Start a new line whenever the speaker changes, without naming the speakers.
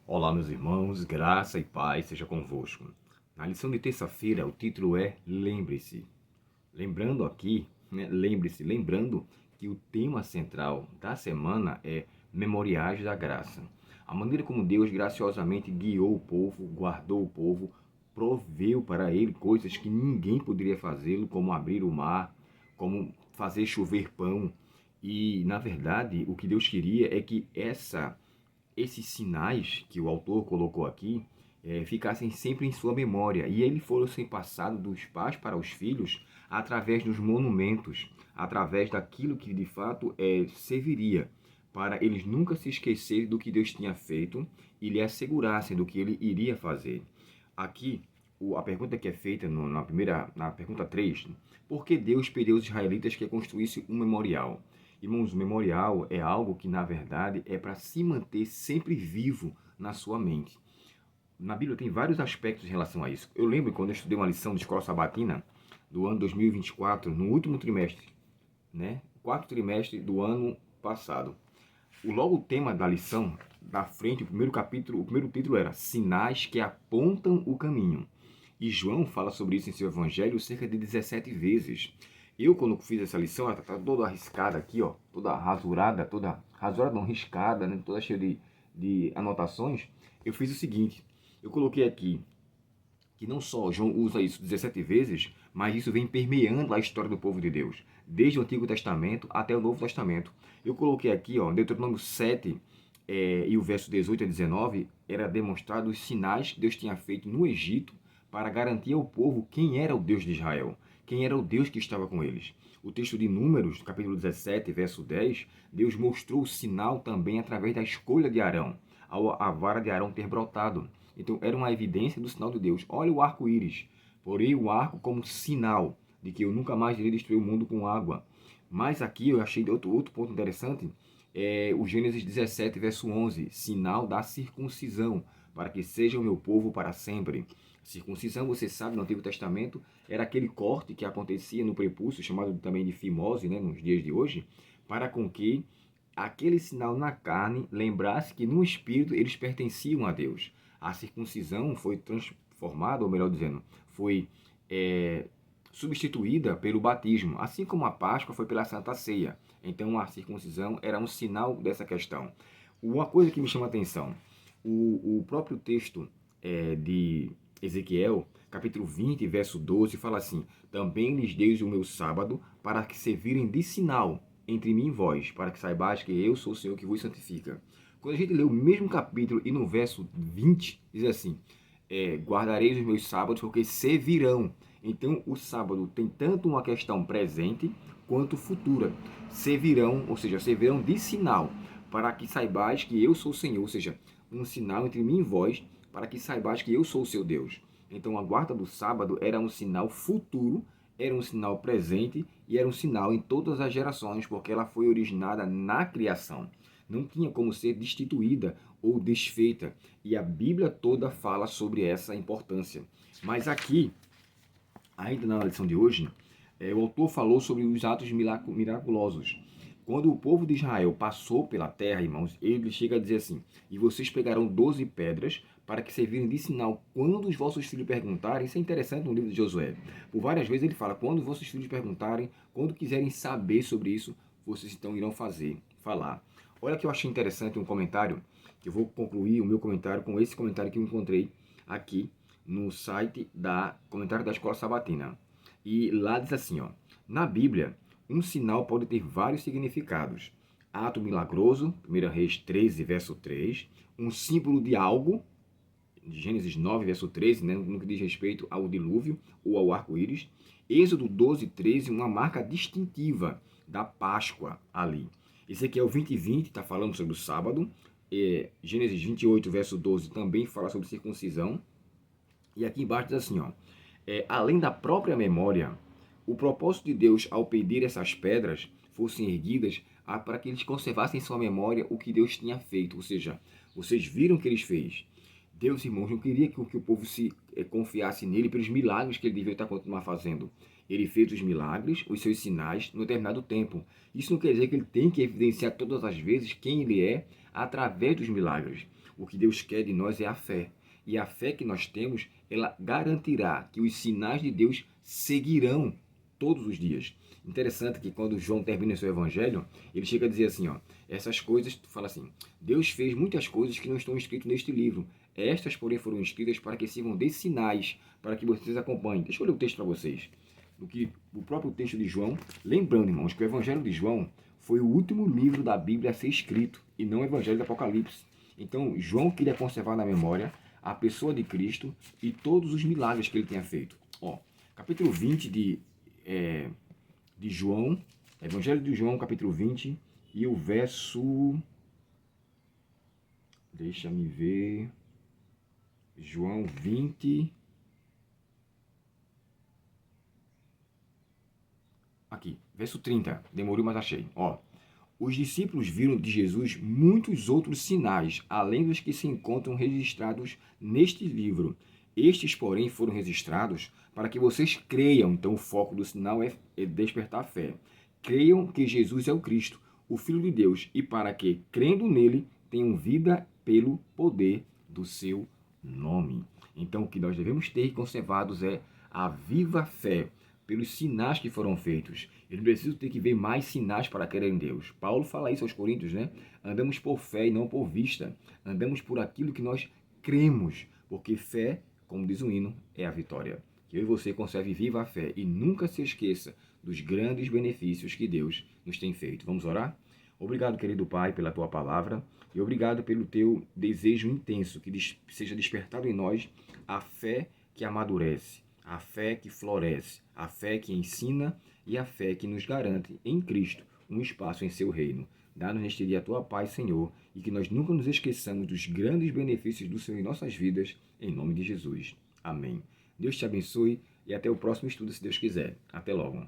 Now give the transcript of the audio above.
Olá, meus irmãos, graça e paz seja convosco. Na lição de terça-feira, o título é Lembre-se. Lembrando aqui, lembrando que o tema central da semana é Memoriais da Graça. A maneira como Deus graciosamente guiou o povo, guardou o povo, proveu para ele coisas que ninguém poderia fazê-lo, como abrir o mar, como fazer chover pão. E, na verdade, o que Deus queria é que esses sinais que o autor colocou aqui ficassem sempre em sua memória e eles fossem passados dos pais para os filhos através dos monumentos, através daquilo que de fato serviria para eles nunca se esquecerem do que Deus tinha feito e lhe assegurassem do que ele iria fazer. Aqui, a pergunta que é feita na pergunta 3, por que Deus pediu aos israelitas que construísse um memorial? Irmãos, o memorial é algo que, na verdade, é para se manter sempre vivo na sua mente. Na Bíblia tem vários aspectos em relação a isso. Eu lembro quando eu estudei uma lição de escola sabatina do ano 2024, no último trimestre, né? Quarto trimestre do ano passado. Logo o tema da lição, da frente, o primeiro capítulo, o primeiro título era Sinais que apontam o caminho. E João fala sobre isso em seu evangelho cerca de 17 vezes. Eu, quando fiz essa lição, ela está toda arriscada aqui, ó, toda rasurada, não, riscada, né, toda cheia de anotações. Eu fiz o seguinte, eu coloquei aqui que não só João usa isso 17 vezes, mas isso vem permeando a história do povo de Deus, desde o Antigo Testamento até o Novo Testamento. Eu coloquei aqui, ó, Deuteronômio 7 e o verso 18 a 19, era demonstrado os sinais que Deus tinha feito no Egito para garantir ao povo quem era o Deus de Israel, quem era o Deus que estava com eles. O texto de Números, capítulo 17, verso 10, Deus mostrou o sinal também através da escolha de Arão, a vara de Arão ter brotado. Então, era uma evidência do sinal de Deus. Olha o arco-íris. Porém, o arco como sinal de que eu nunca mais irei destruir o mundo com água. Mas aqui eu achei outro ponto interessante, o Gênesis 17, verso 11. Sinal da circuncisão, para que seja o meu povo para sempre. Circuncisão, você sabe, no Antigo Testamento, era aquele corte que acontecia no prepúcio, chamado também de fimose, né, nos dias de hoje, para com que aquele sinal na carne lembrasse que no espírito eles pertenciam a Deus. A circuncisão foi transformada, ou melhor dizendo, foi substituída pelo batismo, assim como a Páscoa foi pela Santa Ceia. Então a circuncisão era um sinal dessa questão. Uma coisa que me chama a atenção, o próprio texto de Ezequiel, capítulo 20, verso 12, fala assim: também lhes dei o meu sábado para que servirem de sinal entre mim e vós, para que saibais que eu sou o Senhor que vos santifica. Quando a gente lê o mesmo capítulo e no verso 20, diz assim: guardareis os meus sábados porque servirão. Então o sábado tem tanto uma questão presente quanto futura. Servirão, ou seja, servirão de sinal, para que saibais que eu sou o Senhor, ou seja, um sinal entre mim e vós, para que saibais que eu sou o seu Deus. Então a guarda do sábado era um sinal futuro, era um sinal presente e era um sinal em todas as gerações, porque ela foi originada na criação. Não tinha como ser destituída ou desfeita. E a Bíblia toda fala sobre essa importância. Mas aqui, ainda na lição de hoje, o autor falou sobre os atos miraculosos. Quando o povo de Israel passou pela terra, irmãos, ele chega a dizer assim: e vocês pegarão 12 pedras para que servirem de sinal quando os vossos filhos perguntarem. Isso é interessante no livro de Josué. Por várias vezes ele fala: quando os vossos filhos perguntarem, quando quiserem saber sobre isso, vocês então irão falar. Olha que eu achei interessante um comentário, que eu vou concluir o meu comentário com esse comentário que eu encontrei aqui no site da Comentário da Escola Sabatina. E lá diz assim, ó: na Bíblia, um sinal pode ter vários significados. Ato milagroso, 1 Reis 13, verso 3, um símbolo de algo, de Gênesis 9, verso 13, né, no que diz respeito ao dilúvio ou ao arco-íris. Êxodo 12, 13, uma marca distintiva da Páscoa ali. Ezequiel 20, 20 está falando sobre o sábado. Gênesis 28, verso 12, também fala sobre circuncisão. E aqui embaixo diz assim, ó: além da própria memória, o propósito de Deus ao pedir essas pedras fossem erguidas para que eles conservassem em sua memória o que Deus tinha feito. Ou seja, vocês viram o que ele fez. Deus, irmãos, não queria que o povo se confiasse nele pelos milagres que ele devia estar continuar fazendo. Ele fez os milagres, os seus sinais, no determinado tempo. Isso não quer dizer que ele tem que evidenciar todas as vezes quem ele é através dos milagres. O que Deus quer de nós é a fé. E a fé que nós temos, ela garantirá que os sinais de Deus seguirão todos os dias. Interessante que quando João termina seu evangelho, ele chega a dizer assim, ó, essas coisas, fala assim, Deus fez muitas coisas que não estão escritas neste livro. Estas, porém, foram escritas para que sirvam de sinais, para que vocês acompanhem. Deixa eu ler o texto para vocês. Do que o próprio texto de João, lembrando, irmãos, que o evangelho de João foi o último livro da Bíblia a ser escrito, e não o evangelho do Apocalipse. Então, João queria conservar na memória a pessoa de Cristo e todos os milagres que ele tinha feito. Ó, capítulo 20 de João, Evangelho de João, capítulo 20, e o verso... Deixa-me ver... João 20... Aqui, verso 30. Demorou, mas achei. Ó, os discípulos viram de Jesus muitos outros sinais, além dos que se encontram registrados neste livro. Estes, porém, foram registrados para que vocês creiam. Então, o foco do sinal é despertar a fé. Creiam que Jesus é o Cristo, o Filho de Deus, e para que, crendo nele, tenham vida pelo poder do seu nome. Então, o que nós devemos ter conservados é a viva fé pelos sinais que foram feitos. Eu não preciso ter que ver mais sinais para crer em Deus. Paulo fala isso aos Coríntios, né? Andamos por fé e não por vista. Andamos por aquilo que nós cremos, porque fé, como diz o hino, é a vitória. Que eu e você conserve viva a fé e nunca se esqueça dos grandes benefícios que Deus nos tem feito. Vamos orar? Obrigado, querido Pai, pela Tua palavra e obrigado pelo Teu desejo intenso que seja despertado em nós a fé que amadurece, a fé que floresce, a fé que ensina e a fé que nos garante em Cristo um espaço em Seu reino. Dá-nos neste dia a Tua paz, Senhor, e que nós nunca nos esqueçamos dos grandes benefícios do Senhor em nossas vidas, em nome de Jesus. Amém. Deus te abençoe e até o próximo estudo, se Deus quiser. Até logo.